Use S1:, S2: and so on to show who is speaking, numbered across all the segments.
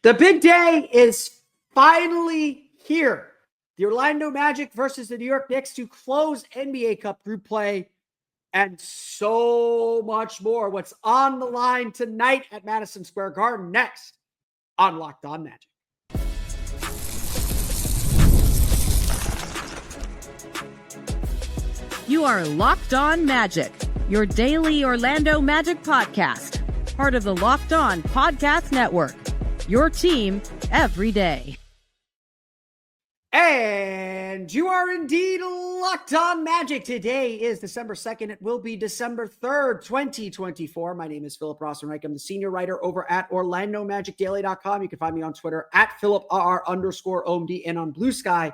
S1: The big day is finally here. The Orlando Magic versus the New York Knicks to close NBA Cup group play and so much more. What's on the line tonight at Madison Square Garden next on Locked On Magic.
S2: You are Locked On Magic, your daily Orlando Magic podcast, part of the Locked On Podcast Network, your team every day.
S1: And you are indeed Locked On Magic. Today is December 2nd. It will be December 3rd, 2024. My name is Philip Rossman-Reich. I'm the senior writer over at OrlandoMagicDaily.com. You can find me on Twitter at PhilipRR_OMD and on Blue Sky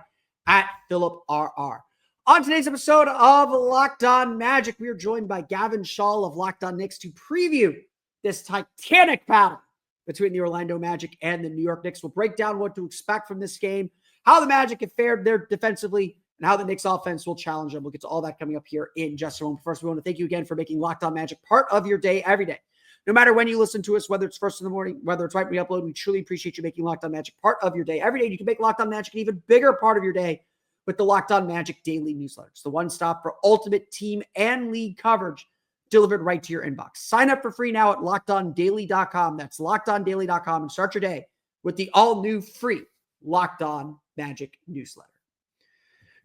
S1: at PhilipRR. On today's episode of Locked On Magic, we are joined by Gavin Schall of Locked On Knicks to preview this titanic battle between the Orlando Magic and the New York Knicks. We'll break down what to expect from this game, how the Magic have fared there defensively, and how the Knicks offense will challenge them. We'll get to all that coming up here in just a moment. First, we want to thank you again for making Locked On Magic part of your day every day. No matter when you listen to us, whether it's first in the morning, whether it's right when we upload, we truly appreciate you making Locked On Magic part of your day every day. You can make Locked On Magic an even bigger part of your day with the Locked On Magic daily newsletter. It's the one stop for ultimate team and league coverage delivered right to your inbox. Sign up for free now at LockedOnDaily.com. That's LockedOnDaily.com and start your day with the all-new free Locked On Magic newsletter.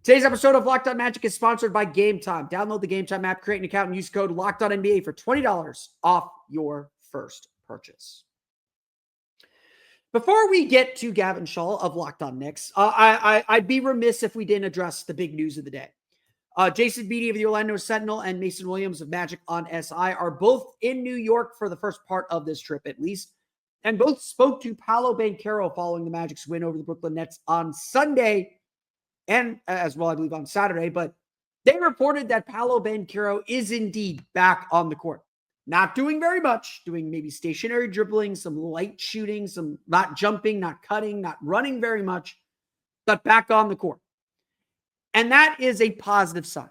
S1: Today's episode of Locked On Magic is sponsored by Game Time. Download the Game Time app, create an account, and use code LOCKEDONNBA for $20 off your first purchase. Before we get to Gavin Schall of Locked On Knicks, I'd be remiss if we didn't address the big news of the day. Jason Beatty of the Orlando Sentinel and Mason Williams of Magic on SI are both in New York for the first part of this trip, at least, and both spoke to Paolo Banchero following the Magic's win over the Brooklyn Nets on Sunday, and as well, I believe, on Saturday. But they reported that Paolo Banchero is indeed back on the court. Not doing very much, doing maybe stationary dribbling, some light shooting, some not jumping, not cutting, not running very much, but back on the court. And that is a positive sign.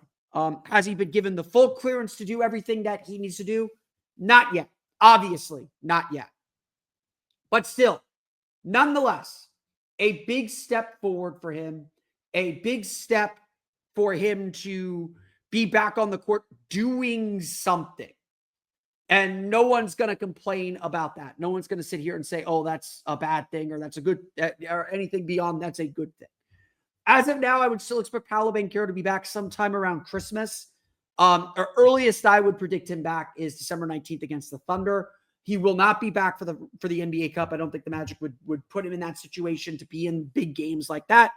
S1: Has he been given the full clearance to do everything that he needs to do? Not yet. Obviously, not yet. But still, nonetheless, a big step forward for him, a big step for him to be back on the court doing something. And no one's going to complain about that. No one's going to sit here and say, oh, that's a bad thing, or that's a good, or anything beyond that's a good thing. As of now, I would still expect Paolo Banchero to be back sometime around Christmas. Or earliest I would predict him back is December 19th against the Thunder. He will not be back for the NBA Cup. I don't think the Magic would put him in that situation to be in big games like that.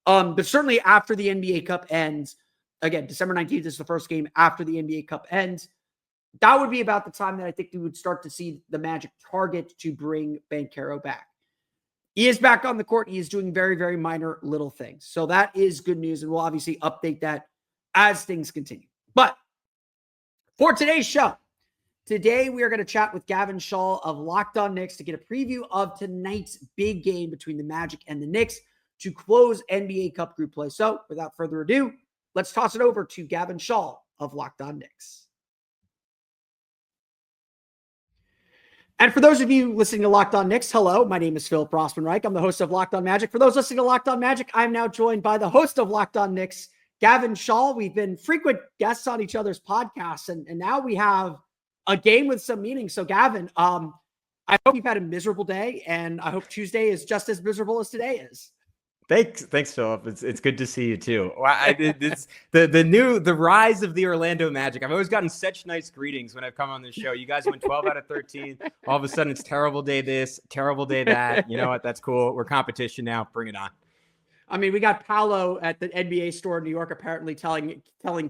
S1: But certainly after the NBA Cup ends, again, December 19th is the first game after the NBA Cup ends. That would be about the time that I think we would start to see the Magic target to bring Banchero back. He is back on the court. He is doing very, very minor little things. So that is good news, and we'll obviously update that as things continue. But for today's show, today we are going to chat with Gavin Schall of Locked On Knicks to get a preview of tonight's big game between the Magic and the Knicks to close NBA Cup group play. So without further ado, let's toss it over to Gavin Schall of Locked On Knicks. And for those of you listening to Locked On Knicks, hello, my name is Philip Rossman-Reich. I'm the host of Locked On Magic. For those listening to Locked On Magic, I'm now joined by the host of Locked On Knicks, Gavin Schall. We've been frequent guests on each other's podcasts, and now we have a game with some meaning. So, Gavin, I hope you've had a miserable day, and I hope Tuesday is just as miserable as today is.
S3: Thanks, Philip. It's good to see you too. The rise of the Orlando Magic. I've always gotten such nice greetings when I've come on this show. You guys went 12 out of 13. All of a sudden, it's terrible day this, terrible day that. You know what? That's cool. We're competition now. Bring it on.
S1: I mean, we got Paolo at the NBA store in New York apparently telling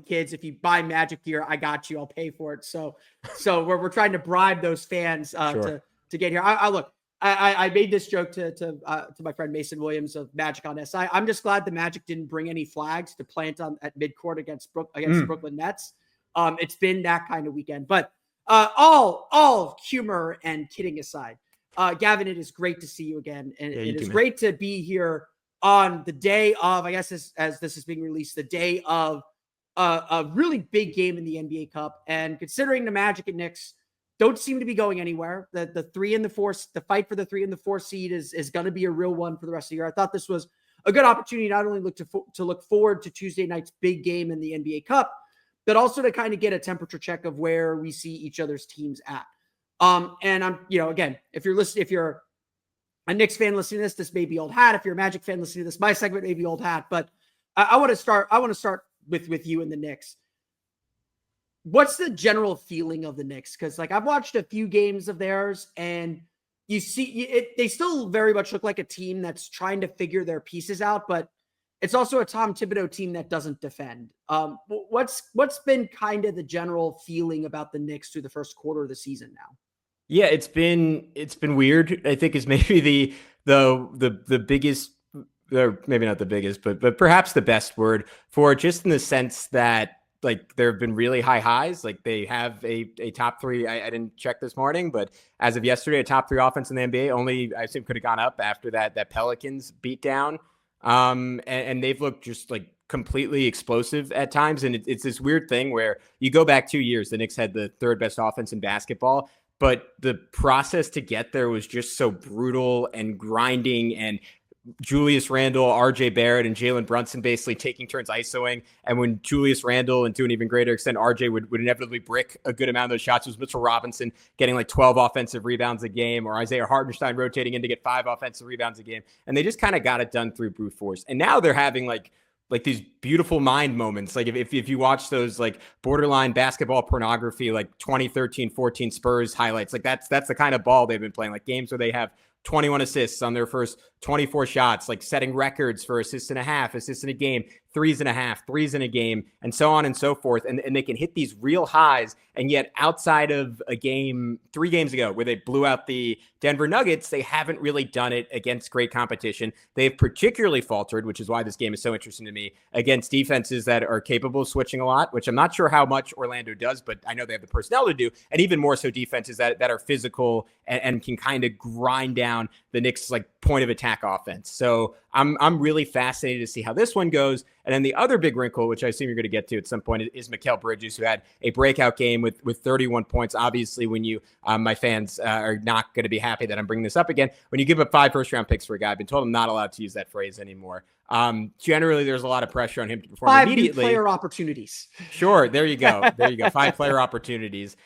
S1: kids, if you buy Magic gear, I got you. I'll pay for it. So we're trying to bribe those fans
S3: Sure.
S1: to get here. I made this joke to my friend Mason Williams of Magic on SI. I'm just glad the Magic didn't bring any flags to plant at midcourt against the Brooklyn Nets. It's been that kind of weekend. But all humor and kidding aside, Gavin, it is great to see you again, and it is great to be here on the day of, I guess, as this is being released, the day of a really big game in the NBA Cup. And considering the Magic and Knicks don't seem to be going anywhere. The 3 and the 4, the fight for the 3 and the 4 seed is going to be a real one for the rest of the year. I thought this was a good opportunity not only to look forward to Tuesday night's big game in the NBA Cup, but also to kind of get a temperature check of where we see each other's teams at. And I'm, again, if you're a Knicks fan listening to this may be old hat. If you're a Magic fan listening to this, my segment may be old hat. But I want to start with you and the Knicks. What's the general feeling of the Knicks? Because I've watched a few games of theirs, and you see they still very much look like a team that's trying to figure their pieces out, but it's also a Tom Thibodeau team that doesn't defend. What's been kind of the general feeling about the Knicks through the first quarter of the season now?
S3: Yeah, it's been weird. I think is maybe the biggest, or maybe not the biggest, but perhaps the best word for it, just in the sense that there have been really high highs. They have a top 3. I didn't check this morning, but as of yesterday, a top 3 offense in the NBA. Only I assume could have gone up after that Pelicans beat down. And they've looked just completely explosive at times. And it's this weird thing where you go back 2 years, the Knicks had the 3rd best offense in basketball, but the process to get there was just so brutal and grinding, and Julius Randle, RJ Barrett, and Jalen Brunson basically taking turns ISOing. And when Julius Randle, and to an even greater extent, RJ would inevitably brick a good amount of those shots, it was Mitchell Robinson getting 12 offensive rebounds a game, or Isaiah Hartenstein rotating in to get 5 offensive rebounds a game. And they just kind of got it done through brute force. And now they're having these beautiful mind moments. If you watch those borderline basketball pornography, 2013-14 Spurs highlights, that's the kind of ball they've been playing. Games where they have 21 assists on their first 24 shots, setting records for assists and a half, assists in a game, 3s and a half, 3s in a game, and so on and so forth. And they can hit these real highs. And yet outside of a game 3 games ago where they blew out the Denver Nuggets, they haven't really done it against great competition. They've particularly faltered, which is why this game is so interesting to me, against defenses that are capable of switching a lot, which I'm not sure how much Orlando does, but I know they have the personnel to do, and even more so defenses that are physical and can kind of grind down the Knicks' point of attack offense. So I'm really fascinated to see how this one goes. And then the other big wrinkle, which I assume you're going to get to at some point, is Mikal Bridges, who had a breakout game with 31 points. Obviously, when you, my fans are not going to be happy that I'm bringing this up again. When you give up 5 first-round picks for a guy, I've been told I'm not allowed to use that phrase anymore. Generally, there's a lot of pressure on him to perform
S1: 5
S3: immediately.
S1: 5 player opportunities.
S3: Sure, there you go. 5 player opportunities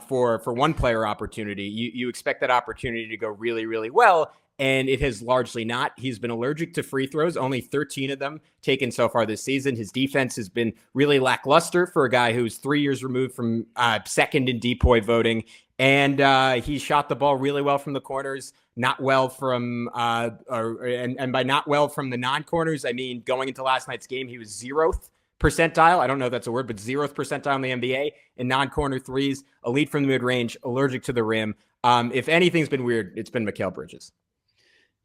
S3: for 1 player opportunity. You expect that opportunity to go really, really well. And it has largely not. He's been allergic to free throws, only 13 of them taken so far this season. His defense has been really lackluster for a guy who's 3 years removed from second in DPOY voting. And he shot the ball really well from the corners, not well from, and by not well from the non-corners, I mean, going into last night's game, he was 0th percentile. I don't know if that's a word, but 0th percentile in the NBA in non-corner threes, elite from the mid-range, allergic to the rim. If anything's been weird, it's been Mikal Bridges.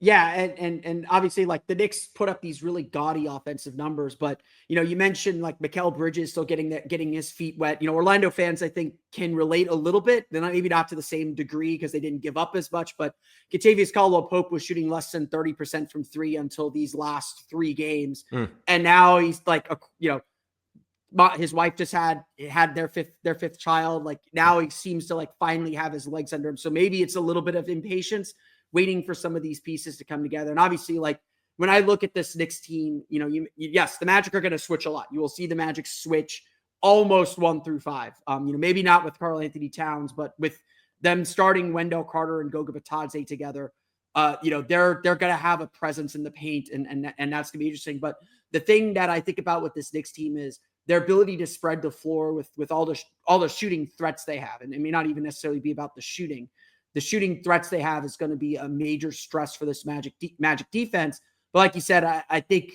S1: Yeah, and obviously the Knicks put up these really gaudy offensive numbers, but you mentioned Mikal Bridges still getting his feet wet. Orlando fans I think can relate a little bit. They're maybe not to the same degree because they didn't give up as much, but Kentavious Caldwell-Pope was shooting less than 30% from 3 until these last 3 games, and now he's his wife just had their fifth child. Now he seems to finally have his legs under him. So maybe it's a little bit of impatience, waiting for some of these pieces to come together. And obviously, when I look at this Knicks team, yes, the Magic are going to switch a lot. You will see the Magic switch almost 1 through 5. Maybe not with Karl-Anthony Towns, but with them starting Wendell Carter and Goga Bitadze together, they're going to have a presence in the paint, and that's going to be interesting. But the thing that I think about with this Knicks team is their ability to spread the floor with all the shooting threats they have. And it may not even necessarily be about the shooting. The shooting threats they have is going to be a major stress for this Magic defense. But like you said, I think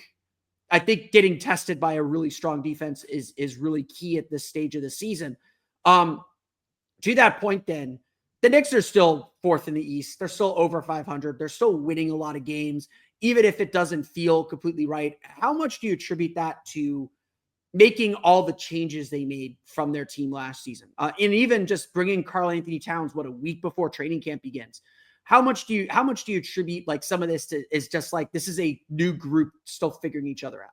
S1: getting tested by a really strong defense is really key at this stage of the season. To that point, then the Knicks are still 4th in the East. They're still over 500. They're still winning a lot of games, even if it doesn't feel completely right. How much do you attribute that to making all the changes they made from their team last season? And even just bringing Karl-Anthony Towns, a week before training camp begins. How much do you attribute some of this to is just this is a new group still figuring each other out?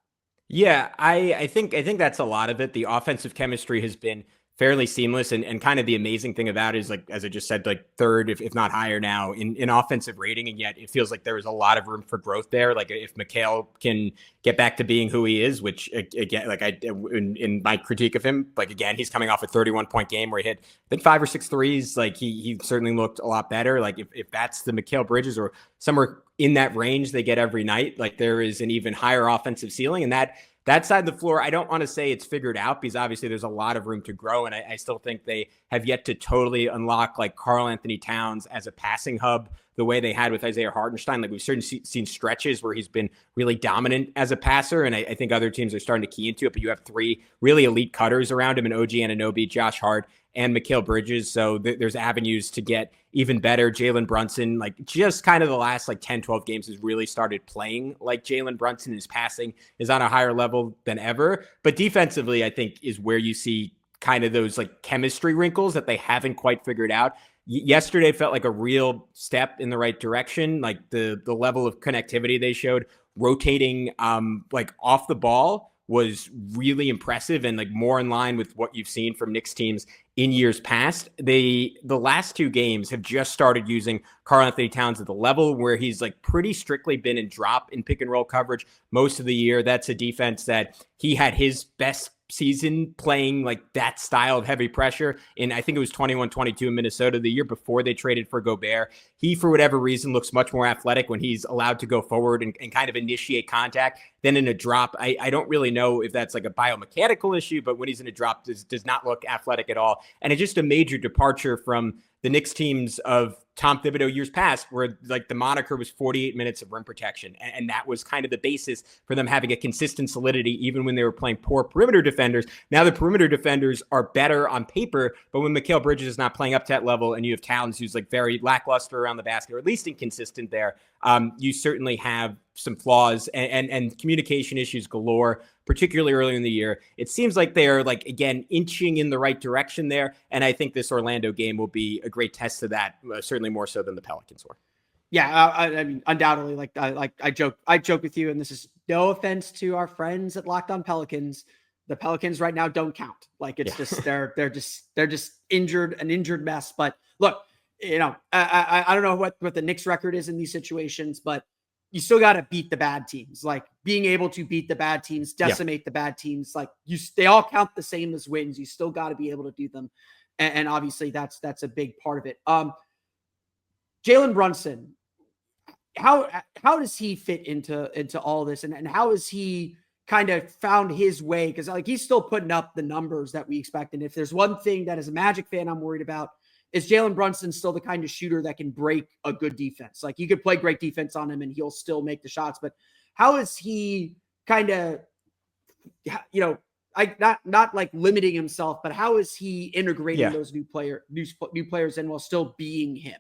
S3: Yeah, I think that's a lot of it. The offensive chemistry has been fairly seamless. And kind of the amazing thing about it is, like, as I just said, like third, if not higher now in offensive rating. And yet it feels like there is a lot of room for growth there. Like if Mikal can get back to being who he is, which again, like in my critique of him, like again, he's coming off a 31-point game where he hit, I think 5 or 6 threes. Like he certainly looked a lot better. Like if that's the Mikal Bridges or somewhere in that range they get every night, like there is an even higher offensive ceiling. And that side of the floor, I don't want to say it's figured out, because obviously there's a lot of room to grow. And I still think they have yet to totally unlock like Karl Anthony Towns as a passing hub the way they had with Isaiah Hartenstein. Like we've certainly seen stretches where he's been really dominant as a passer. And I think other teams are starting to key into it, but you have 3 really elite cutters around him in OG Anunoby, Josh Hart, and Mikal Bridges. So there's avenues to get even better. Jalen Brunson, like just kind of the last like 10, 12 games has really started playing like Jalen Brunson. His passing is on a higher level than ever. But defensively, I think is where you see kind of those like chemistry wrinkles that they haven't quite figured out. Yesterday felt like a real step in the right direction. Like the level of connectivity they showed, rotating like off the ball, was really impressive and like more in line with what you've seen from Knicks teams in years past. The last 2 games have just started using Karl Anthony Towns at the level where he's like pretty strictly been in drop in pick and roll coverage most of the year. That's a defense that he had his best season playing like that style of heavy pressure in, I think it was 21-22 in Minnesota the year before they traded for Gobert. He, for whatever reason, looks much more athletic when he's allowed to go forward and kind of initiate contact than in a drop. I don't really know if that's like a biomechanical issue, but when he's in a drop, does not look athletic at all. And it's just a major departure from the Knicks teams of Tom Thibodeau years past, where like the moniker was 48 minutes of rim protection. And that was kind of the basis for them having a consistent solidity, even when they were playing poor perimeter defenders. Now the perimeter defenders are better on paper, but when Mikal Bridges is not playing up to that level and you have Towns who's like very lackluster around the basket, or at least inconsistent there, you certainly have some flaws and communication issues galore, particularly early in the year. It seems like they're like, again, inching in the right direction there. And I think this Orlando game will be a great test of that, certainly more so than the Pelicans were.
S1: Yeah, I mean, undoubtedly, I joke with you, and this is no offense to our friends at Locked On Pelicans. The Pelicans right now don't count. Like it's just they're just injured, an injured mess. But look, you know, I don't know what the Knicks record is in these situations, but you still got to beat the bad teams. Like being able to beat the bad teams, decimate the bad teams. Like they all count the same as wins. You still got to be able to do them, and obviously that's a big part of it. Jalen Brunson, how does he fit into all this, and how has he kind of found his way? Because like he's still putting up the numbers that we expect. And if there's one thing that as a Magic fan I'm worried about, is Jalen Brunson still the kind of shooter that can break a good defense? Like you could play great defense on him and he'll still make the shots. But how is he kind of, you know, not like limiting himself, but how is he integrating those new players in while still being him?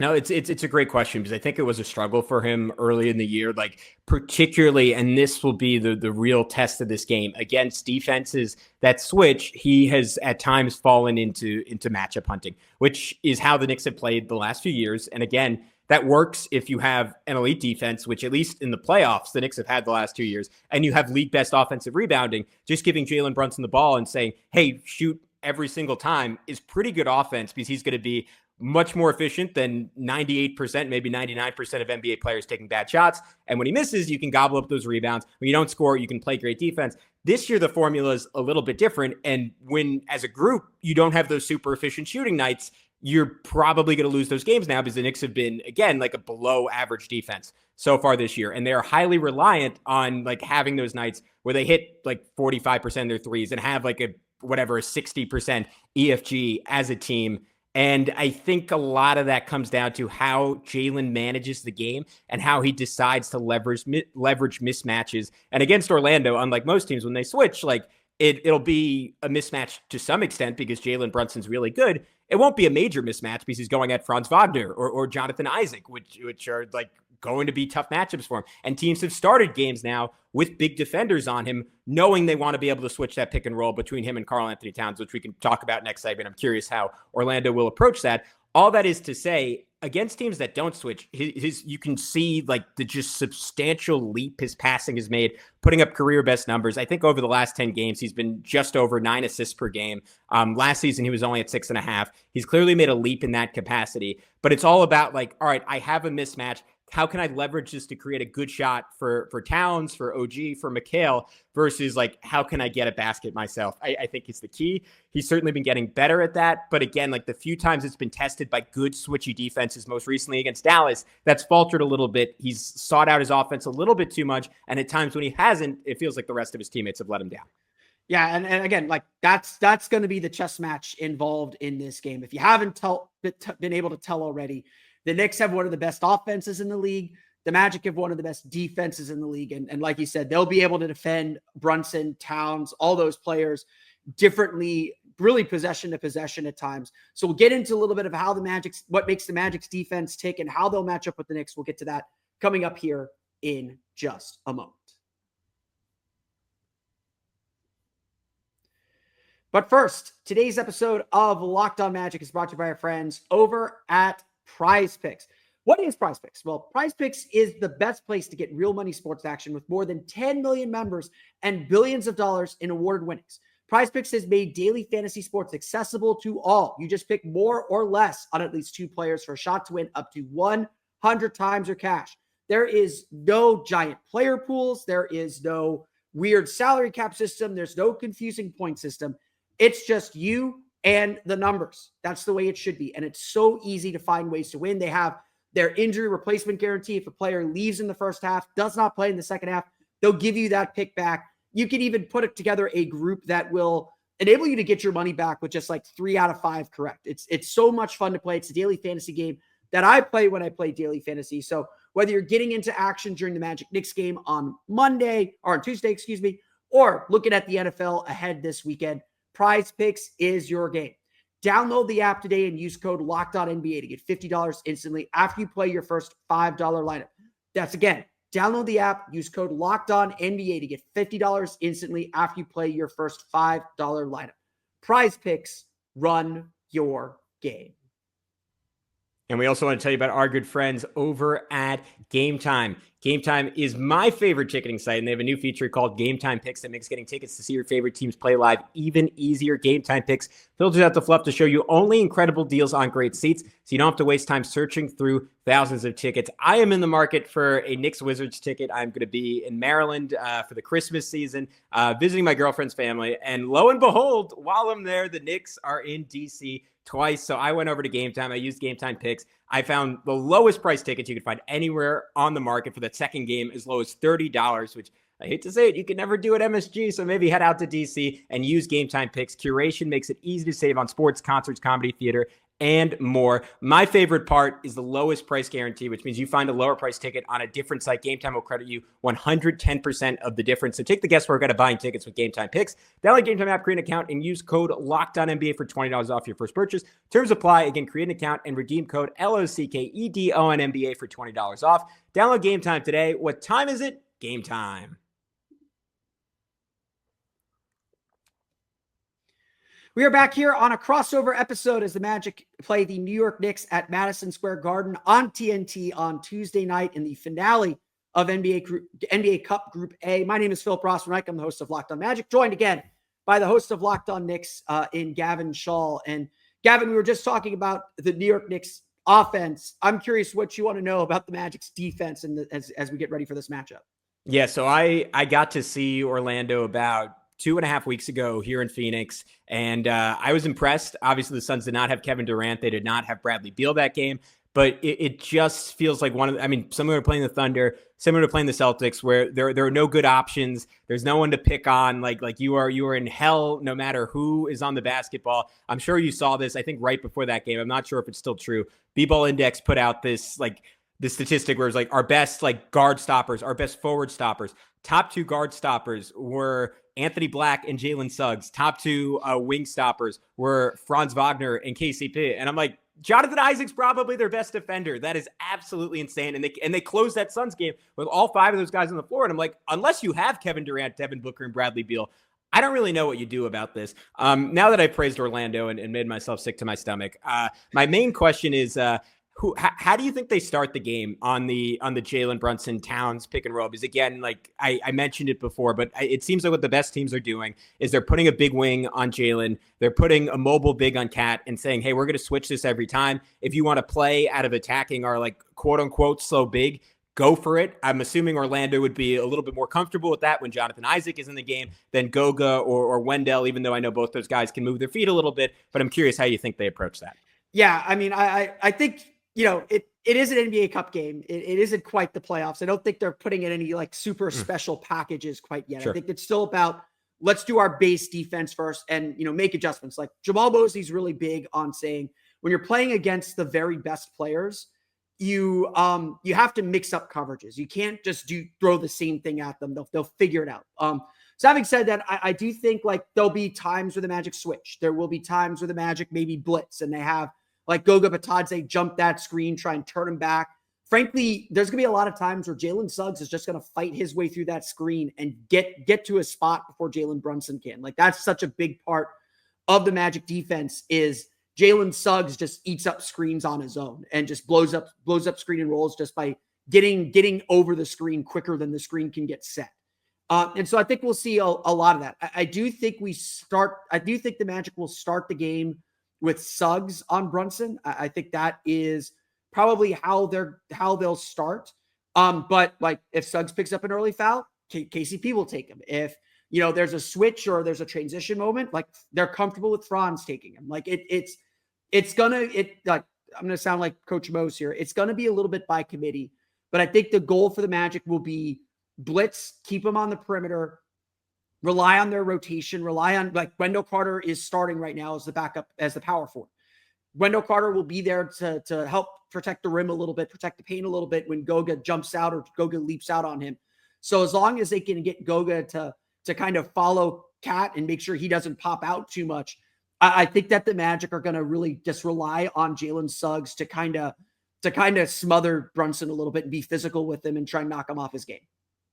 S3: No, it's a great question, because I think it was a struggle for him early in the year, like particularly, and this will be the real test of this game against defenses that switch. He has at times fallen into matchup hunting, which is how the Knicks have played the last few years. And again, that works if you have an elite defense, which at least in the playoffs, the Knicks have had the last 2 years, and you have league best offensive rebounding. Just giving Jalen Brunson the ball and saying, hey, shoot every single time is pretty good offense, because he's going to be much more efficient than 98%, maybe 99% of NBA players taking bad shots. And when he misses, you can gobble up those rebounds. When you don't score, you can play great defense. This year, the formula is a little bit different. And when, as a group, you don't have those super efficient shooting nights, you're probably going to lose those games now, because the Knicks have been, again, like a below average defense so far this year. And they're highly reliant on like having those nights where they hit like 45% of their threes and have like a 60% EFG as a team. And I think a lot of that comes down to how Jalen manages the game and how he decides to leverage mismatches. And against Orlando, unlike most teams, when they switch, like it'll be a mismatch to some extent because Jalen Brunson's really good. It won't be a major mismatch because he's going at Franz Wagner or Jonathan Isaac, which are like going to be tough matchups for him. And teams have started games now with big defenders on him, knowing they want to be able to switch that pick and roll between him and Karl Anthony Towns, which we can talk about next segment. I'm curious how Orlando will approach that. All that is to say, against teams that don't switch, you can see like the just substantial leap his passing has made, putting up career best numbers. I think over the last 10 games, he's been just over 9 assists per game. Last season, he was only at 6.5. He's clearly made a leap in that capacity, but it's all about like, all right, I have a mismatch. How can I leverage this to create a good shot for Towns, for OG, for McHale, versus like, how can I get a basket myself? I think it's the key. He's certainly been getting better at that. But again, like the few times it's been tested by good switchy defenses, most recently against Dallas, that's faltered a little bit. He's sought out his offense a little bit too much. And at times when he hasn't, it feels like the rest of his teammates have let him down.
S1: Yeah, and again, like that's going to be the chess match involved in this game. If you haven't been able to tell already, the Knicks have one of the best offenses in the league. The Magic have one of the best defenses in the league. And like you said, they'll be able to defend Brunson, Towns, all those players differently, really possession to possession at times. So we'll get into a little bit of how what makes the Magic's defense tick and how they'll match up with the Knicks. We'll get to that coming up here in just a moment. But first, today's episode of Locked On Magic is brought to you by our friends over at Prize Picks. What is Prize Picks? Well, Prize Picks is the best place to get real money sports action with more than 10 million members and billions of dollars in award winnings. Prize Picks has made daily fantasy sports accessible to all. You just pick more or less on at least 2 players for a shot to win up to 100 times your cash. There is no giant player pools. There is no weird salary cap system. There's no confusing point system. It's just you and the numbers. That's the way it should be. And it's so easy to find ways to win. They have their injury replacement guarantee. If a player leaves in the first half, does not play in the second half, they'll give you that pick back. You can even put together a group that will enable you to get your money back with just like 3 out of 5 correct. It's so much fun to play. It's a daily fantasy game that I play when I play daily fantasy. So whether you're getting into action during the Magic Knicks game on Monday or on Tuesday, or looking at the NFL ahead this weekend, Prize Picks is your game. Download the app today and use code LOCKEDONNBA to get $50 instantly after you play your first $5 lineup. That's again, download the app, use code LOCKEDONNBA to get $50 instantly after you play your first $5 lineup. Prize Picks, run your game.
S3: And we also want to tell you about our good friends over at Game Time. Game Time is my favorite ticketing site, and they have a new feature called Game Time Picks that makes getting tickets to see your favorite teams play live even easier. Game Time Picks filters out the fluff to show you only incredible deals on great seats, so you don't have to waste time searching through thousands of tickets. I am in the market for a Knicks Wizards ticket. I'm going to be in Maryland for the Christmas season, visiting my girlfriend's family, and lo and behold, while I'm there, the Knicks are in D.C. twice. So I went over to Game Time. I used Game Time Picks. I found the lowest price tickets you could find anywhere on the market for that second game, as low as $30, which I hate to say it, you can never do at MSG. So maybe head out to DC and use Game Time Picks. Curation makes it easy to save on sports, concerts, comedy, theater, and more. My favorite part is the lowest price guarantee, which means you find a lower price ticket on a different site. Game Time will credit you 110% of the difference. So take the guesswork out of buying tickets with Game Time Picks. Download Game Time app, create an account, and use code LOCKEDONNBA for $20 off your first purchase. Terms apply. Again, create an account and redeem code LOCKEDONNBA for $20 off. Download Game Time today. What time is it? Game time.
S1: We are back here on a crossover episode as the Magic play the New York Knicks at Madison Square Garden on TNT on Tuesday night in the finale of NBA Cup Group A. My name is Philip Rossman-Reich. I'm the host of Locked On Magic, joined again by the host of Locked On Knicks in Gavin Schall. And Gavin, we were just talking about the New York Knicks offense. I'm curious what you want to know about the Magic's defense as we get ready for this matchup.
S3: Yeah, so I got to see Orlando about 2.5 weeks ago here in Phoenix, and I was impressed. Obviously, the Suns did not have Kevin Durant. They did not have Bradley Beal that game, but it just feels like similar to playing the Thunder, similar to playing the Celtics, where there are no good options. There's no one to pick on. Like you are in hell no matter who is on the basketball. I'm sure you saw this, I think, right before that game. I'm not sure if it's still true. B-Ball Index put out this statistic where it's like our best guard stoppers, our best forward stoppers. Top 2 guard stoppers were Anthony Black and Jalen Suggs. Top 2 wing stoppers were Franz Wagner and KCP. And I'm like, Jonathan Isaac's probably their best defender. That is absolutely insane. And they closed that Suns game with all 5 of those guys on the floor. And I'm like, unless you have Kevin Durant, Devin Booker, and Bradley Beal, I don't really know what you do about this. Now that I praised Orlando and made myself sick to my stomach, my main question is, How do you think they start the game on the Jalen Brunson Towns pick and roll? Because again, like I mentioned it before, but it seems like what the best teams are doing is they're putting a big wing on Jalen, they're putting a mobile big on Cat, and saying, hey, we're going to switch this every time. If you want to play out of attacking our like quote unquote slow big, go for it. I'm assuming Orlando would be a little bit more comfortable with that when Jonathan Isaac is in the game than Goga or Wendell, even though I know both those guys can move their feet a little bit. But I'm curious how you think they approach that.
S1: Yeah, I mean, I think, it is an NBA Cup game. It isn't quite the playoffs. I don't think they're putting in any like super special packages quite yet.
S3: Sure.
S1: I think it's still about, let's do our base defense first and, make adjustments. Like Jamal Mosley's really big on saying when you're playing against the very best players, you have to mix up coverages. You can't just throw the same thing at them. They'll figure it out. So having said that, I do think like there'll be times where the Magic switch. There will be times where the Magic maybe blitz and they have like Goga Batadze jump that screen, try and turn him back. Frankly, there's going to be a lot of times where Jalen Suggs is just going to fight his way through that screen and get to a spot before Jalen Brunson can. Like that's such a big part of the Magic defense is Jalen Suggs just eats up screens on his own and just blows up screen and rolls just by getting over the screen quicker than the screen can get set. And so I think we'll see a lot of that. I do think the Magic will start the game with Suggs on Brunson. I think that is probably how they'll start. But like if Suggs picks up an early foul, KCP will take him. If there's a switch or there's a transition moment, like they're comfortable with Franz taking him. Like I'm gonna sound like Coach Mose here. It's gonna be a little bit by committee, but I think the goal for the Magic will be blitz, keep them on the perimeter, rely on their rotation, rely on like Wendell Carter is starting right now as the backup, as the power forward. Wendell Carter will be there to help protect the rim a little bit, protect the paint a little bit when Goga jumps out or Goga leaps out on him. So as long as they can get Goga to kind of follow Cat and make sure he doesn't pop out too much, I think that the Magic are going to really just rely on Jalen Suggs to kind of smother Brunson a little bit and be physical with him and try and knock him off his game.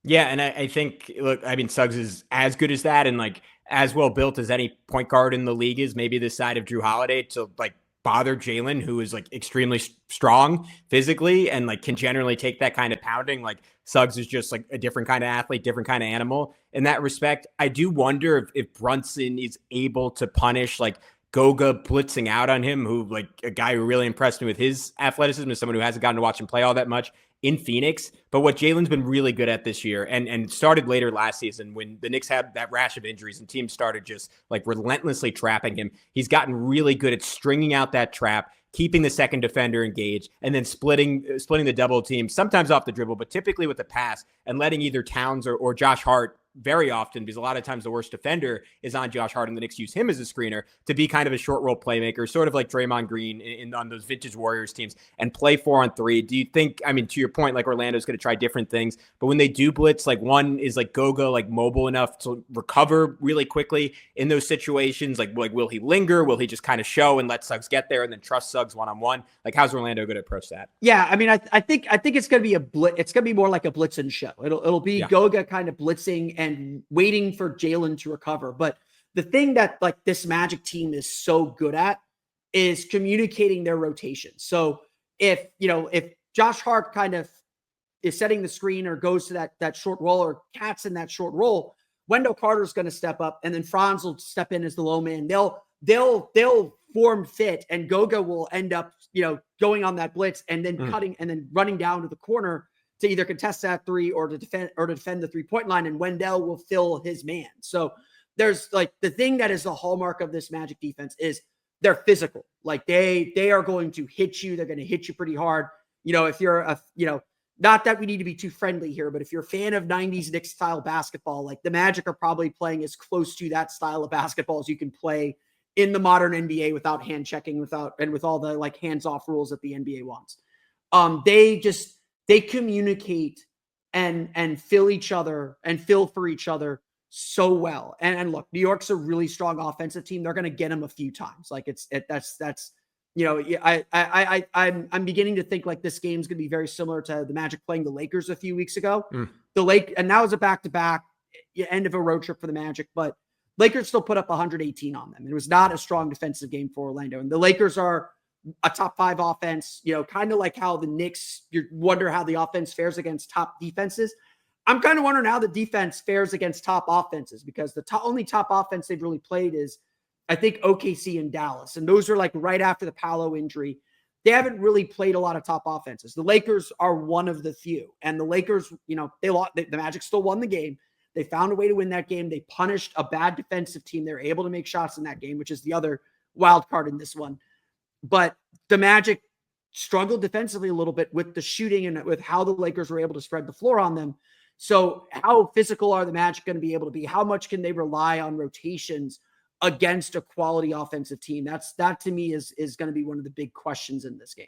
S3: Yeah, and I think, look, I mean, Suggs is as good as that and like as well built as any point guard in the league is, maybe this side of Drew Holiday, to like bother Jalen, who is like extremely strong physically and like can generally take that kind of pounding. Like Suggs is just like a different kind of athlete, different kind of animal in that respect. I do wonder if Brunson is able to punish like Goga blitzing out on him, who like a guy who really impressed me with his athleticism is someone who hasn't gotten to watch him play all that much in Phoenix. But what Jalen's been really good at this year and started later last season when the Knicks had that rash of injuries and teams started just like relentlessly trapping him. He's gotten really good at stringing out that trap, keeping the second defender engaged, and then splitting the double team, sometimes off the dribble, but typically with the pass, and letting either Towns or Josh Hart very often, because a lot of times the worst defender is on Josh Hart and the Knicks use him as a screener to be kind of a short roll playmaker, sort of like Draymond Green on those vintage Warriors teams, and play 4-on-3. Do you think, I mean, to your point, like Orlando's going to try different things, but when they do blitz, like one is like Goga, like mobile enough to recover really quickly in those situations? Like will he linger? Will he just kind of show and let Suggs get there and then trust Suggs one-on-one? Like how's Orlando going to approach that?
S1: Yeah, I mean, I think it's going to be a blitz. It's going to be more like a blitz and show. It'll be Goga kind of blitzing and waiting for Jalen to recover. But the thing that like this Magic team is so good at is communicating their rotation. So if Josh Hart kind of is setting the screen or goes to that short roll or Cat's in that short roll, Wendell Carter's going to step up and then Franz will step in as the low man. They'll form fit and Goga will end up, going on that blitz and then cutting and then running down to the corner to either contest that three or to defend the 3-point line, and Wendell will fill his man. So there's like the thing that is the hallmark of this Magic defense is they're physical. Like they are going to hit you. They're going to hit you pretty hard. If you're not that we need to be too friendly here, but if you're a fan of 90s Knicks style basketball, like the Magic are probably playing as close to that style of basketball as you can play in the modern NBA without hand checking, with all the like hands off rules that the NBA wants. They communicate and fill each other and fill for each other so well. And look, New York's a really strong offensive team. They're going to get them a few times. Like I'm beginning to think like this game's going to be very similar to the Magic playing the Lakers a few weeks ago. And now it's a back-to-back end of a road trip for the Magic, but Lakers still put up 118 on them. It was not a strong defensive game for Orlando. And the Lakers are a top 5 offense, kind of like how the Knicks, you wonder how the offense fares against top defenses. I'm kind of wondering how the defense fares against top offenses, because the only top offense they've really played is, I think, OKC and Dallas. And those are like right after the Paolo injury. They haven't really played a lot of top offenses. The Lakers are one of the few. And the Lakers, they lost. The Magic still won the game. They found a way to win that game. They punished a bad defensive team. They were able to make shots in that game, which is the other wild card in this one. But the Magic struggled defensively a little bit with the shooting and with how the Lakers were able to spread the floor on them. So how physical are the Magic going to be able to be? How much can they rely on rotations against a quality offensive team? That to me is going to be one of the big questions in this game.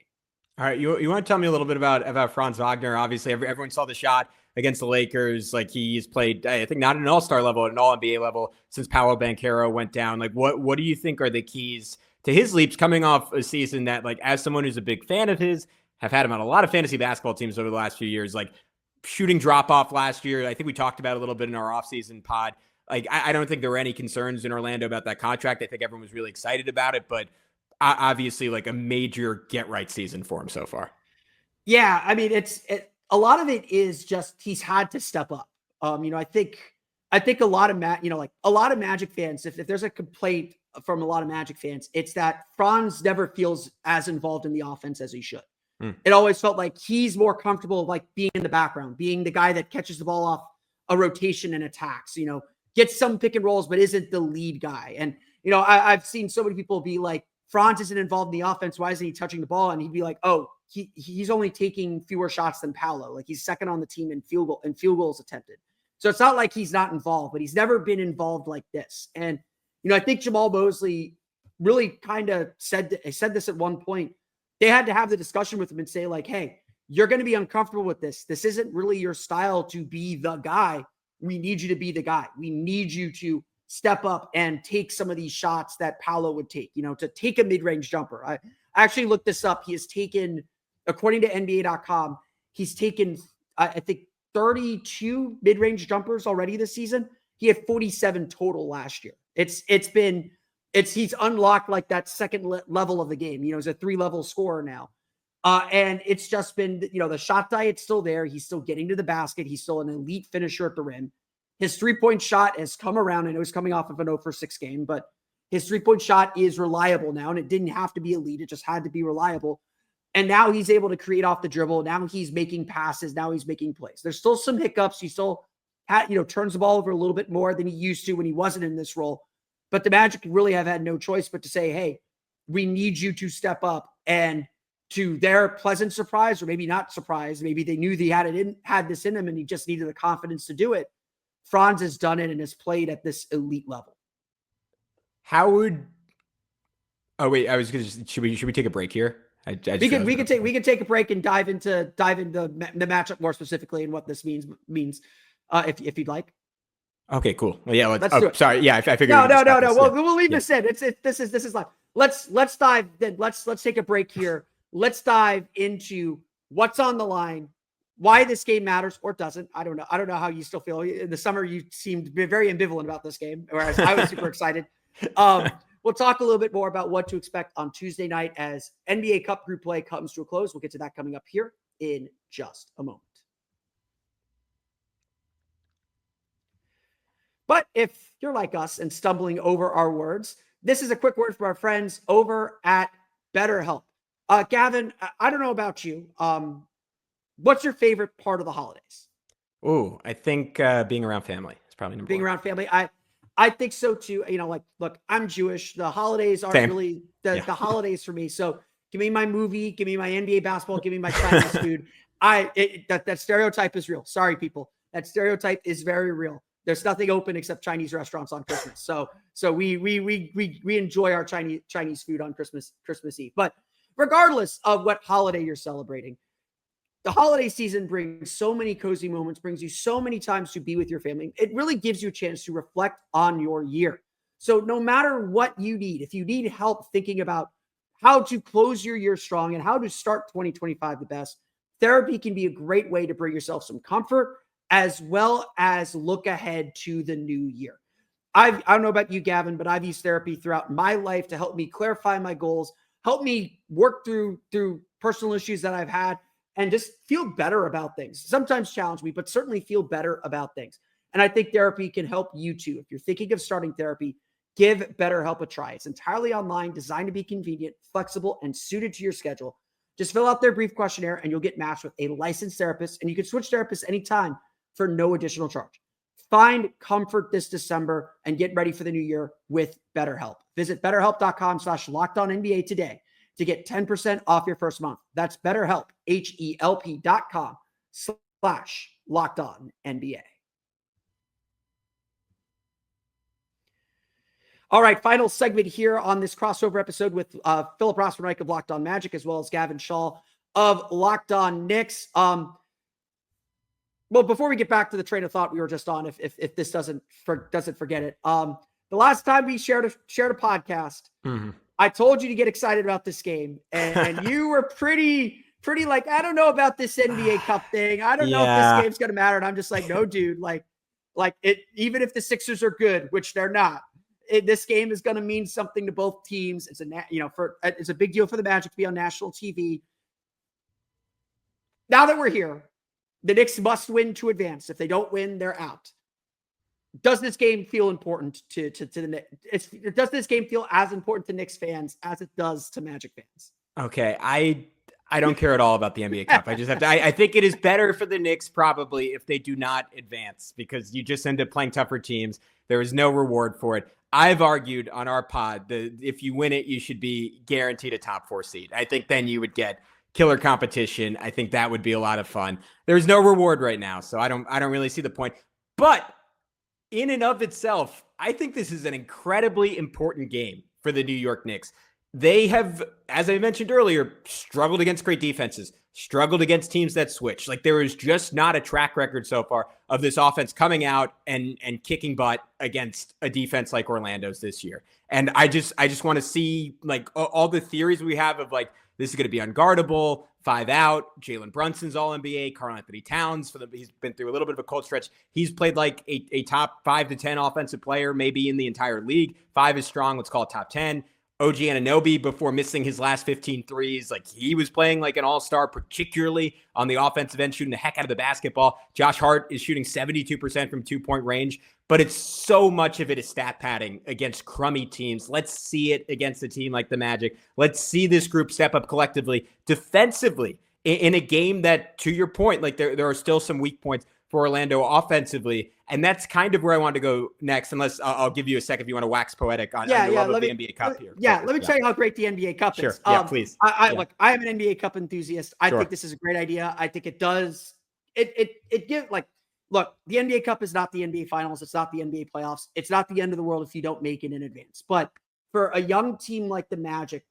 S3: All right. You want to tell me a little bit about Franz Wagner? Obviously, everyone saw the shot against the Lakers. Like, he's played, I think, not at an all-star level, at an all-NBA level since Paolo Banchero went down. Like, what do you think are the keys to his leaps coming off a season that, like, as someone who's a big fan of his, have had him on a lot of fantasy basketball teams over the last few years, like shooting drop-off last year. I think we talked about it a little bit in our offseason pod. Like, I don't think there were any concerns in Orlando about that contract. I think everyone was really excited about it, but obviously, like, a major get-right season for him so far.
S1: Yeah, I mean, a lot of it is just he's had to step up. I think a lot of a lot of Magic fans, if there's a complaint from a lot of Magic fans, it's that Franz never feels as involved in the offense as he should. It always felt like he's more comfortable like being in the background, being the guy that catches the ball off a rotation and attacks, gets some pick and rolls, but isn't the lead guy. And, I've seen so many people be like, Franz isn't involved in the offense. Why isn't he touching the ball? And he'd be like, oh, he's only taking fewer shots than Paolo. Like, he's second on the team in field goals attempted. So it's not like he's not involved, but he's never been involved like this. And, I think Jamal Mosley really kind of said this at one point. They had to have the discussion with him and say, like, hey, you're going to be uncomfortable with this. This isn't really your style to be the guy. We need you to be the guy. We need you to step up and take some of these shots that Paolo would take, to take a mid-range jumper. I actually looked this up. He has taken, according to NBA.com, he's taken, I think, 32 mid-range jumpers already this season. He had 47 total last year. He's unlocked like that second level of the game. He's a 3-level scorer now. And it's just been, the shot diet's still there. He's still getting to the basket. He's still an elite finisher at the rim. His 3-point shot has come around. I know he's coming off of an 0-for-6 game, but his 3-point shot is reliable now, and it didn't have to be elite. It just had to be reliable. And now he's able to create off the dribble. Now he's making passes. Now he's making plays. There's still some hiccups. He still turns the ball over a little bit more than he used to when he wasn't in this role. But the Magic really have had no choice but to say, hey, we need you to step up. And to their pleasant surprise, or maybe not surprise, maybe they knew he had this in him and he just needed the confidence to do it. Franz has done it and has played at this elite level.
S3: Should we take a break here? We
S1: can take a break and dive into the matchup more specifically and what this means. If you'd like.
S3: Okay, cool. Well, yeah, let's do it. Sorry. Yeah, I figured.
S1: No. We'll leave this in. This is live. Let's dive. Then let's take a break here. Let's dive into what's on the line, why this game matters or doesn't. I don't know how you still feel. In the summer, you seemed very ambivalent about this game, whereas I was super excited. We'll talk a little bit more about what to expect on Tuesday night as NBA Cup group play comes to a close. We'll get to that coming up here in just a moment. But if you're like us and stumbling over our words, this is a quick word from our friends over at BetterHelp. Gavin, I don't know about you. What's your favorite part of the holidays?
S3: Oh, I think being around family is probably number one.
S1: Being around family. I think so too. Look, I'm Jewish. The holidays aren't really the holidays for me. So give me my movie, give me my NBA basketball, give me my Chinese food. That stereotype is real. Sorry, people. That stereotype is very real. There's nothing open except Chinese restaurants on Christmas. So we enjoy our Chinese food on Christmas Eve. But regardless of what holiday you're celebrating, the holiday season brings so many cozy moments, brings you so many times to be with your family. It really gives you a chance to reflect on your year. So no matter what you need, if you need help thinking about how to close your year strong and how to start 2025 the best, therapy can be a great way to bring yourself some comfort as well as look ahead to the new year. I don't know about you, Gavin, but I've used therapy throughout my life to help me clarify my goals, help me work through personal issues that I've had and just feel better about things. Sometimes challenge me, but certainly feel better about things. And I think therapy can help you too. If you're thinking of starting therapy, give BetterHelp a try. It's entirely online, designed to be convenient, flexible, and suited to your schedule. Just fill out their brief questionnaire and you'll get matched with a licensed therapist, and you can switch therapists anytime for no additional charge. Find comfort this December and get ready for the new year with BetterHelp. Visit BetterHelp.com/LockedOnNBA today to get 10% off your first month. That's BetterHelp, HELP.com/LockedOnNBA. All right, final segment here on this crossover episode with Philip Rossman-Reich of Locked On Magic, as well as Gavin Schall of Locked On Knicks. Well, before we get back to the train of thought we were just on, if this doesn't forget it, the last time we shared a podcast, I told you to get excited about this game, and you were pretty like, I don't know about this NBA Cup thing. I don't know if this game's gonna matter. And I'm just like, no, dude, like it. Even if the Sixers are good, which they're not. This game is going to mean something to both teams. It's a big deal for the Magic to be on national TV. Now that we're here, the Knicks must win to advance. If they don't win, they're out. Does this game feel important to the Knicks? Does this game feel as important to Knicks fans as it does to Magic fans?
S3: Okay, I don't care at all about the NBA Cup. I just have to. I think it is better for the Knicks probably if they do not advance, because you just end up playing tougher teams. There is no reward for it. I've argued on our pod that if you win it, you should be guaranteed a top 4 seed. I think then you would get killer competition. I think that would be a lot of fun. There's no reward right now, so I don't really see the point. But in and of itself, I think this is an incredibly important game for the New York Knicks. They have, as I mentioned earlier, struggled against great defenses, struggled against teams that switch. Like, there is just not a track record so far of this offense coming out and kicking butt against a defense like Orlando's this year. And I just want to see, like, all the theories we have of, like, this is going to be unguardable, 5 out, Jalen Brunson's All-NBA, Karl-Anthony Towns, he's been through a little bit of a cold stretch. He's played like a top 5 to 10 offensive player, maybe in the entire league. 5 is strong, let's call it top 10. OG Anunoby, before missing his last 15 threes, like, he was playing like an all-star, particularly on the offensive end, shooting the heck out of the basketball. Josh Hart is shooting 72% from 2-point range, but it's so much of it is stat padding against crummy teams. Let's see it against a team like the Magic. Let's see this group step up collectively, defensively, in a game that, to your point, like, there are still some weak points for Orlando offensively. And that's kind of where I wanted to go next, unless I'll give you a second if you want to wax poetic on the love of the NBA Cup here.
S1: Let me tell you how great the NBA Cup is.
S3: Yeah, please.
S1: Look, I am an NBA Cup enthusiast. I think this is a great idea. I think it does. It gives, like, look, the NBA Cup is not the NBA Finals. It's not the NBA playoffs. It's not the end of the world if you don't make it in advance. But for a young team like the Magic,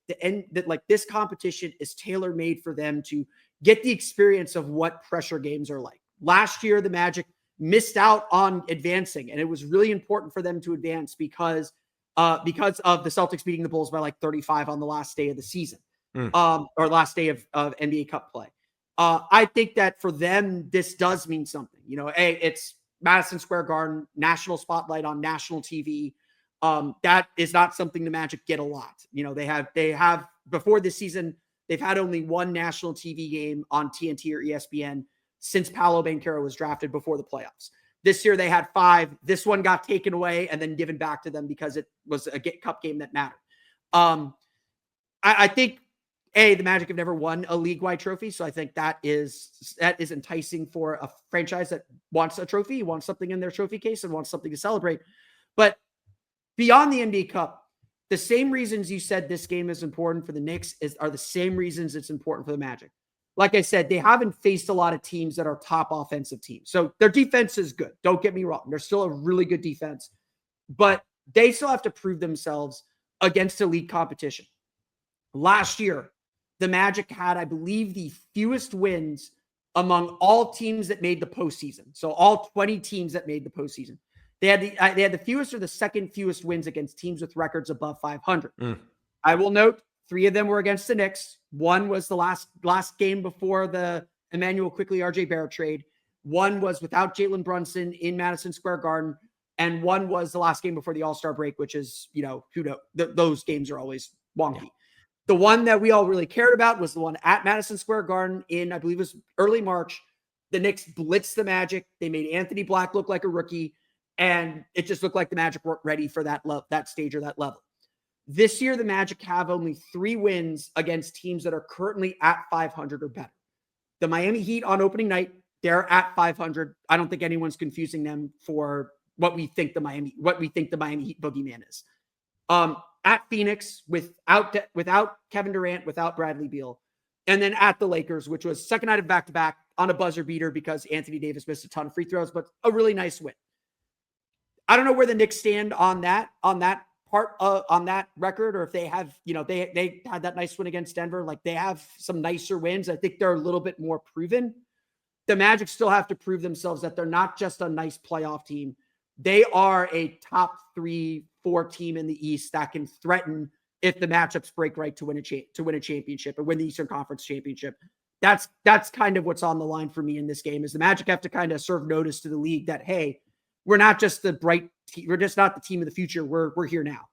S1: this competition is tailor-made for them to get the experience of what pressure games are like. Last year, the Magic missed out on advancing, and it was really important for them to advance because of the Celtics beating the Bulls by like 35 on the last day of the season, or last day of NBA Cup play. I think that for them, this does mean something. You know, it's Madison Square Garden, national spotlight on national TV. That is not something the Magic get a lot. You know, they have before this season, they've had only one national TV game on TNT or ESPN since Paolo Banchero was drafted before the playoffs. This year they had 5. This one got taken away and then given back to them because it was a cup game that mattered. I think the Magic have never won a league-wide trophy, so I think that is enticing for a franchise that wants a trophy, wants something in their trophy case, and wants something to celebrate. But beyond the NBA Cup, the same reasons you said this game is important for the Knicks are the same reasons it's important for the Magic. Like I said, they haven't faced a lot of teams that are top offensive teams. So their defense is good. Don't get me wrong. They're still a really good defense. But they still have to prove themselves against elite competition. Last year, the Magic had, I believe, the fewest wins among all teams that made the postseason. So all 20 teams that made the postseason. They had the fewest or the second fewest wins against teams with records above 500. I will note 3 of them were against the Knicks. 1 was the last game before the Emmanuel Quickley RJ Barrett trade. 1 was without Jalen Brunson in Madison Square Garden. And 1 was the last game before the All-Star break, which is, you know, who knows? Those games are always wonky. The one that we all really cared about was the one at Madison Square Garden in, I believe it was early March. The Knicks blitzed the Magic. They made Anthony Black look like a rookie, and it just looked like the Magic weren't ready for that stage or that level. This year, the Magic have only 3 wins against teams that are currently at 500 or better. The Miami Heat on opening night, they're at 500. I don't think anyone's confusing them for what we think the Miami Heat boogeyman is. At Phoenix without Kevin Durant, without Bradley Beal, and then at the Lakers, which was second night of back-to-back on a buzzer beater because Anthony Davis missed a ton of free throws, but a really nice win. I don't know where the Knicks stand on that part on that record, or if they have, they had that nice win against Denver. Like, they have some nicer wins. I think they're a little bit more proven. The Magic still have to prove themselves that they're not just a nice playoff team. They are a top 3-4 team in the East that can threaten if the matchups break right to win a championship or win the Eastern Conference championship. That's kind of what's on the line for me in this game. Is the Magic have to kind of serve notice to the league that, hey, we're not just the bright team. We're just not the team of the future. We're here now.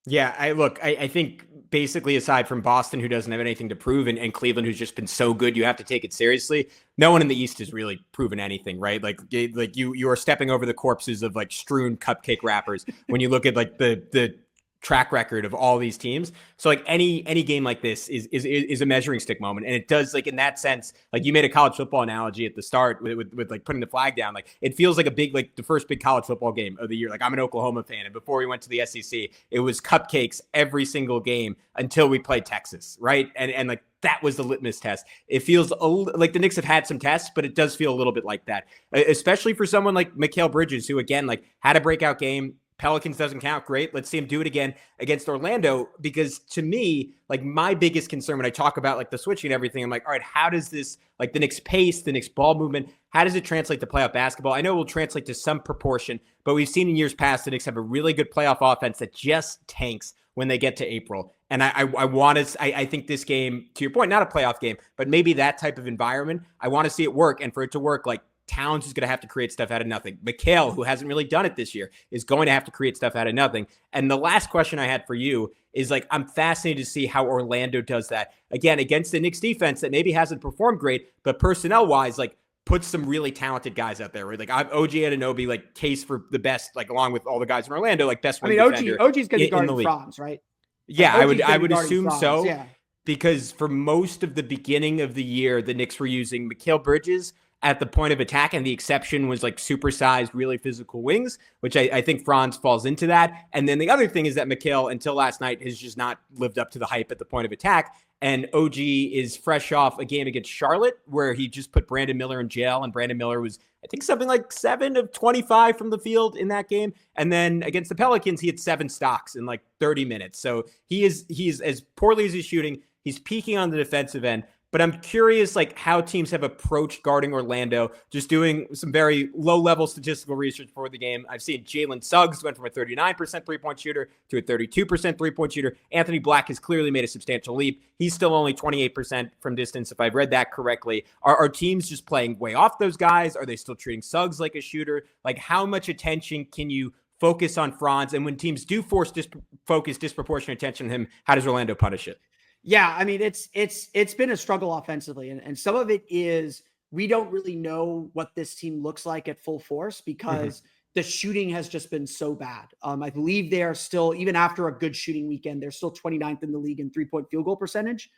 S3: Yeah, I think basically, aside from Boston, who doesn't have anything to prove, and Cleveland, who's just been so good, you have to take it seriously. No one in the East has really proven anything, right? Like you are stepping over the corpses of like strewn cupcake wrappers when you look at like the track record of all these teams. So like any game like this is a measuring stick moment. And it does, like, in that sense, like you made a college football analogy at the start with like putting the flag down. Like, it feels like the first big college football game of the year. Like, I'm an Oklahoma fan, and before we went to the SEC, it was cupcakes every single game until we played Texas, right? And like, that was the litmus test. It feels like the Knicks have had some tests, but it does feel a little bit like that, especially for someone like Mikal Bridges, who, again, like, had a breakout game. Pelicans doesn't count. Great. Let's see him do it again against Orlando. Because to me, like, my biggest concern when I talk about like the switching and everything, I'm like, all right, how does this, like, the Knicks pace, the Knicks ball movement, how does it translate to playoff basketball? I know it will translate to some proportion, but we've seen in years past the Knicks have a really good playoff offense that just tanks when they get to April. And I think this game, to your point, not a playoff game, but maybe that type of environment, I want to see it work. And for it to work, like, Towns is going to have to create stuff out of nothing. Mikal, who hasn't really done it this year, is going to have to create stuff out of nothing. And the last question I had for you is, like, I'm fascinated to see how Orlando does that. Again, against the Knicks defense that maybe hasn't performed great, but personnel-wise, like, puts some really talented guys out there. Right? Like, OG Anunoby, like, case for the best, like, along with all the guys in Orlando, like, best wing defender.
S1: OG's going to be guarding Franz, right?
S3: Yeah, I would assume
S1: Franz,
S3: so.
S1: Yeah.
S3: Because for most of the beginning of the year, the Knicks were using Mikal Bridges at the point of attack, and the exception was like supersized, really physical wings, which I think Franz falls into that. And then the other thing is that Mikal, until last night, has just not lived up to the hype at the point of attack. And OG is fresh off a game against Charlotte where he just put Brandon Miller in jail, and Brandon Miller was, I think, something like 7 of 25 from the field in that game. And then against the Pelicans, he had 7 stocks in like 30 minutes. So he is as poorly as he's shooting, he's peaking on the defensive end. But I'm curious, like, how teams have approached guarding Orlando, just doing some very low-level statistical research for the game. I've seen Jalen Suggs went from a 39% three-point shooter to a 32% three-point shooter. Anthony Black has clearly made a substantial leap. He's still only 28% from distance, if I've read that correctly. Are teams just playing way off those guys? Are they still treating Suggs like a shooter? Like, how much attention can you focus on Franz? And when teams do focus disproportionate attention on him, how does Orlando punish it?
S1: Yeah, I mean, it's been a struggle offensively, and some of it is we don't really know what this team looks like at full force because the shooting has just been so bad. I believe they are still, even after a good shooting weekend, they're still 29th in the league in 3-point field goal percentage,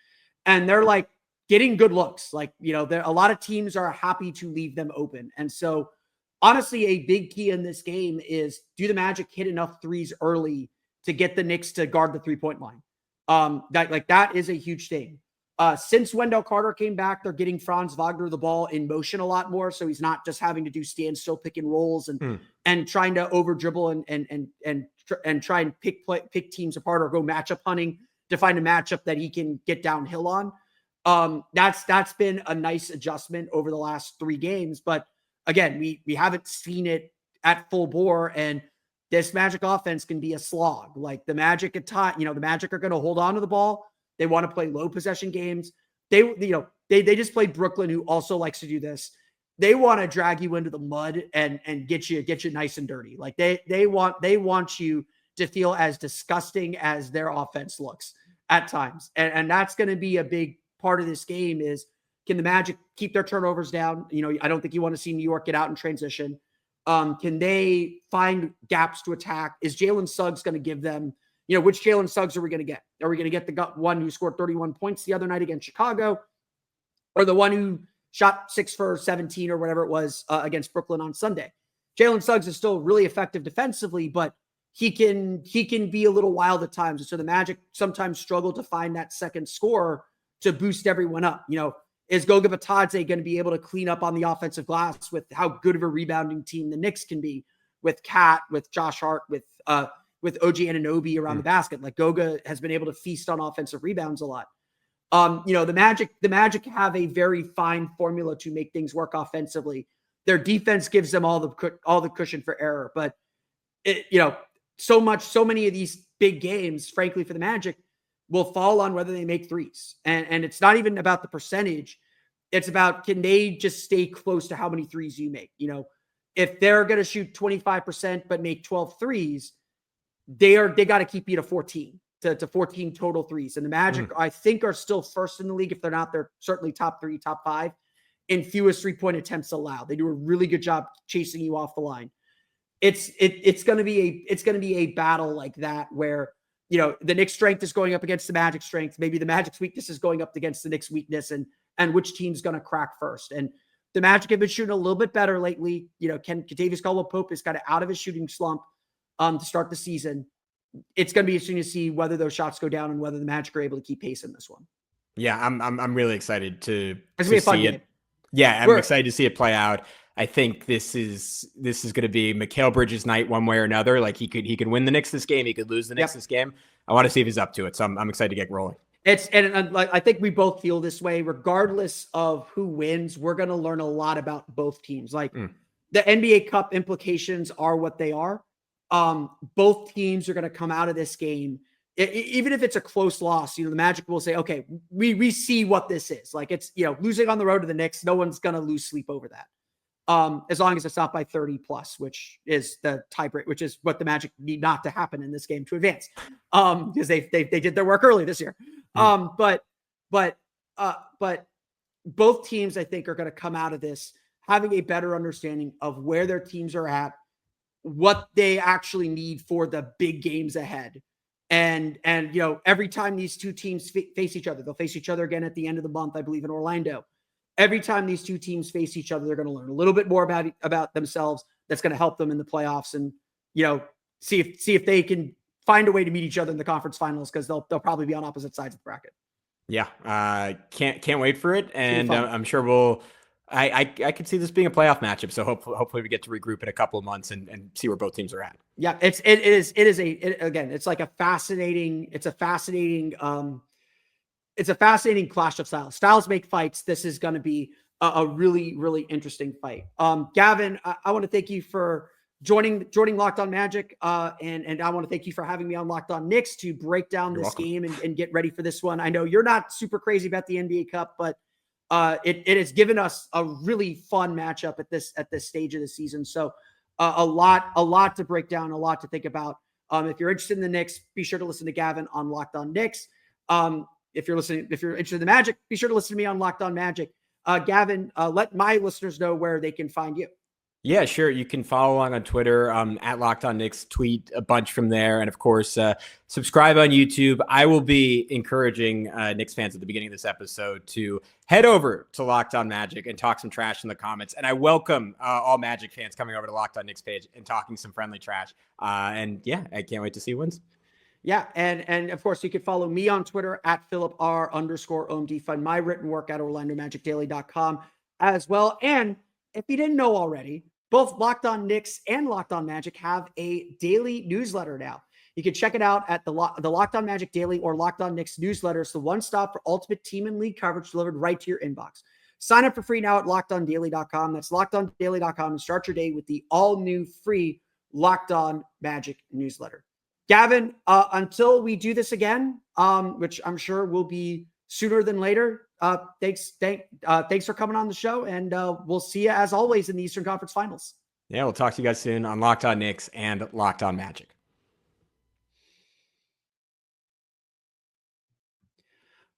S1: and they're like getting good looks. Like, a lot of teams are happy to leave them open, and so honestly, a big key in this game is, do the Magic hit enough threes early to get the Knicks to guard the 3-point line? That is a huge thing. Since Wendell Carter came back, they're getting Franz Wagner the ball in motion a lot more, so he's not just having to do standstill pick and rolls and trying to over dribble and try and pick teams apart or go matchup hunting to find a matchup that he can get downhill on. That's been a nice adjustment over the last 3 games, but again, we haven't seen it at full bore, and this Magic offense can be a slog. Like, the Magic at time, the Magic are going to hold on to the ball. They want to play low possession games. They just played Brooklyn, who also likes to do this. They want to drag you into the mud and get you nice and dirty. Like, they want you to feel as disgusting as their offense looks. at times. And that's going to be a big part of this game is, can the Magic keep their turnovers down? I don't think you want to see New York get out in transition. Can they find gaps to attack? Is Jalen Suggs going to give them, which Jalen Suggs are we going to get? Are we going to get the one who scored 31 points the other night against Chicago, or the one who shot 6 for 17 or whatever it was against Brooklyn on Sunday? Jalen Suggs is still really effective defensively, but he can be a little wild at times. And so the Magic sometimes struggle to find that second scorer to boost everyone up. Is Goga Bitadze going to be able to clean up on the offensive glass with how good of a rebounding team the Knicks can be with Kat, with Josh Hart, with OG Anunoby around the basket? Like, Goga has been able to feast on offensive rebounds a lot. The Magic have a very fine formula to make things work offensively. Their defense gives them all the cushion for error, but so many of these big games, frankly, for the Magic will fall on whether they make threes. And it's not even about the percentage. It's about, can they just stay close to how many threes you make? If they're going to shoot 25%, but make 12 threes, they got to keep you to 14 total threes. And the Magic, I think, are still first in the league. If they're not, they're certainly top 3, top 5 in fewest 3-point attempts allowed. They do a really good job chasing you off the line. It's going to be a battle like that where, the Knicks' strength is going up against the Magic's strength. Maybe the Magic's weakness is going up against the Knicks' weakness, and which team's going to crack first. And the Magic have been shooting a little bit better lately. Kentavious Caldwell-Pope is kind of out of his shooting slump to start the season. It's going to be interesting to see whether those shots go down and whether the Magic are able to keep pace in this one.
S3: Yeah, I'm really excited to
S1: see
S3: it. Yeah, I'm excited to see it play out. I think this is going to be Mikal Bridges' night one way or another. Like, he could win the Knicks this game. He could lose the Knicks this game. I want to see if he's up to it. So I'm excited to get rolling.
S1: I think we both feel this way. Regardless of who wins, we're going to learn a lot about both teams. Like, the NBA Cup implications are what they are. Both teams are going to come out of this game. Even if it's a close loss, the Magic will say, okay, we see what this is. Like, it's, losing on the road to the Knicks, no one's going to lose sleep over that. As long as it's not by 30 plus, which is the tiebreak, which is what the Magic need not to happen in this game to advance. Because they did their work early this year. But both teams, I think, are going to come out of this having a better understanding of where their teams are at, what they actually need for the big games ahead. And every time these two teams face each other, they'll face each other again at the end of the month, I believe, in Orlando. Every time these two teams face each other, they're going to learn a little bit more about themselves. That's going to help them in the playoffs, and see if they can find a way to meet each other in the conference finals, because they'll probably be on opposite sides of the bracket.
S3: Yeah, can't wait for it, and I'm sure I could see this being a playoff matchup. So hopefully we get to regroup in a couple of months and see where both teams are at.
S1: Yeah, it's like a fascinating. It's a fascinating clash of styles. Styles make fights. This is going to be a really, really interesting fight. Gavin, I want to thank you for joining Locked On Magic, and I want to thank you for having me on Locked On Knicks to break down this game and get ready for this one. I know you're not super crazy about the NBA Cup, but it has given us a really fun matchup at this stage of the season. So a lot to break down, a lot to think about. If you're interested in the Knicks, be sure to listen to Gavin on Locked On Knicks. If you're interested in the Magic, be sure to listen to me on Locked On Magic. Gavin, let my listeners know where they can find you.
S3: Yeah, sure. You can follow along on Twitter at Locked On Knicks, tweet a bunch from there. And of course, subscribe on YouTube. I will be encouraging Knicks fans at the beginning of this episode to head over to Locked On Magic and talk some trash in the comments. And I welcome all Magic fans coming over to Locked On Knicks page and talking some friendly trash. And yeah, I can't wait to see who wins.
S1: Yeah, and of course, you can follow me on Twitter at @PhilipR_OMD. Find my written work at OrlandoMagicDaily.com as well. And if you didn't know already, both Locked On Knicks and Locked On Magic have a daily newsletter now. You can check it out at the Locked On Magic Daily or Locked On Knicks newsletter. It's the one stop for ultimate team and league coverage delivered right to your inbox. Sign up for free now at LockedOnDaily.com. That's LockedOnDaily.com, and start your day with the all-new free Locked On Magic newsletter. Gavin, until we do this again, which I'm sure will be sooner than later, thanks for coming on the show, and we'll see you as always in the Eastern Conference Finals.
S3: Yeah, we'll talk to you guys soon on Locked On Knicks and Locked On Magic.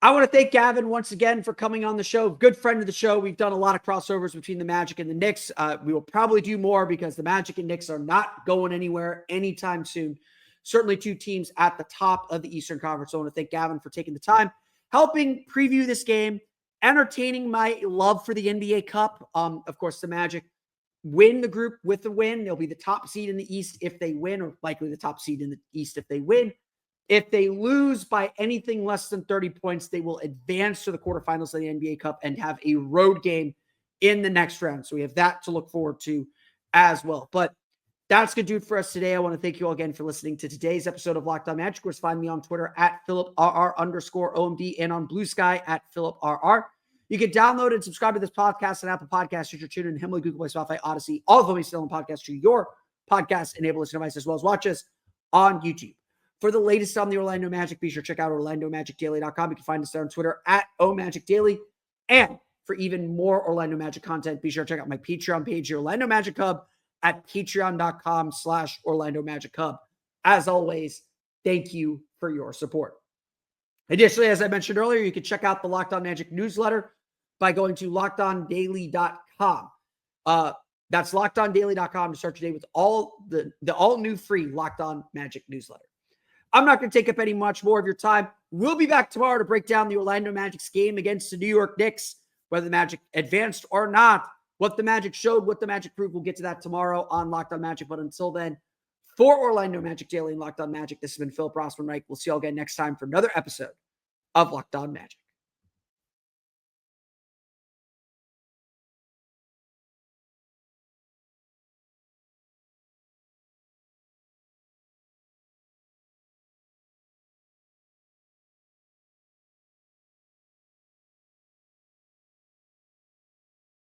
S1: I want to thank Gavin once again for coming on the show. Good friend of the show. We've done a lot of crossovers between the Magic and the Knicks. We will probably do more because the Magic and Knicks are not going anywhere anytime soon. Certainly two teams at the top of the Eastern Conference. So I want to thank Gavin for taking the time, helping preview this game, entertaining my love for the NBA Cup. Of course, the Magic win the group with the win. They'll be the top seed in the East if they win, or likely the top seed in the East if they win. If they lose by anything less than 30 points, they will advance to the quarterfinals of the NBA Cup and have a road game in the next round. So we have that to look forward to as well. But that's going to do it for us today. I want to thank you all again for listening to today's episode of Locked On Magic. Of course, find me on Twitter at @PhilipRR_OMD and on Blue Sky at PhilipRR. You can download and subscribe to this podcast on Apple Podcasts, Stitcher, TuneIn, Himalaya, Google Play, Spotify, Odyssey, all of them still on podcast to your podcast-enabled listening device, as well as watch us on YouTube. For the latest on the Orlando Magic, be sure to check out OrlandoMagicDaily.com. You can find us there on Twitter at OMagicDaily. And for even more Orlando Magic content, be sure to check out my Patreon page, the Orlando Magic Hub, at patreon.com/Orlando Magic Hub. As always, thank you for your support. Additionally, as I mentioned earlier, you can check out the Locked On Magic newsletter by going to LockedOnDaily.com. That's LockedOnDaily.com to start your day with all the all-new free Locked On Magic newsletter. I'm not going to take up any much more of your time. We'll be back tomorrow to break down the Orlando Magic's game against the New York Knicks, whether the Magic advanced or not, what the Magic showed, what the Magic proved. We'll get to that tomorrow on Locked On Magic. But until then, for Orlando Magic Daily and Locked On Magic, this has been Philip Rossman-Reich. We'll see you all again next time for another episode of Locked On Magic.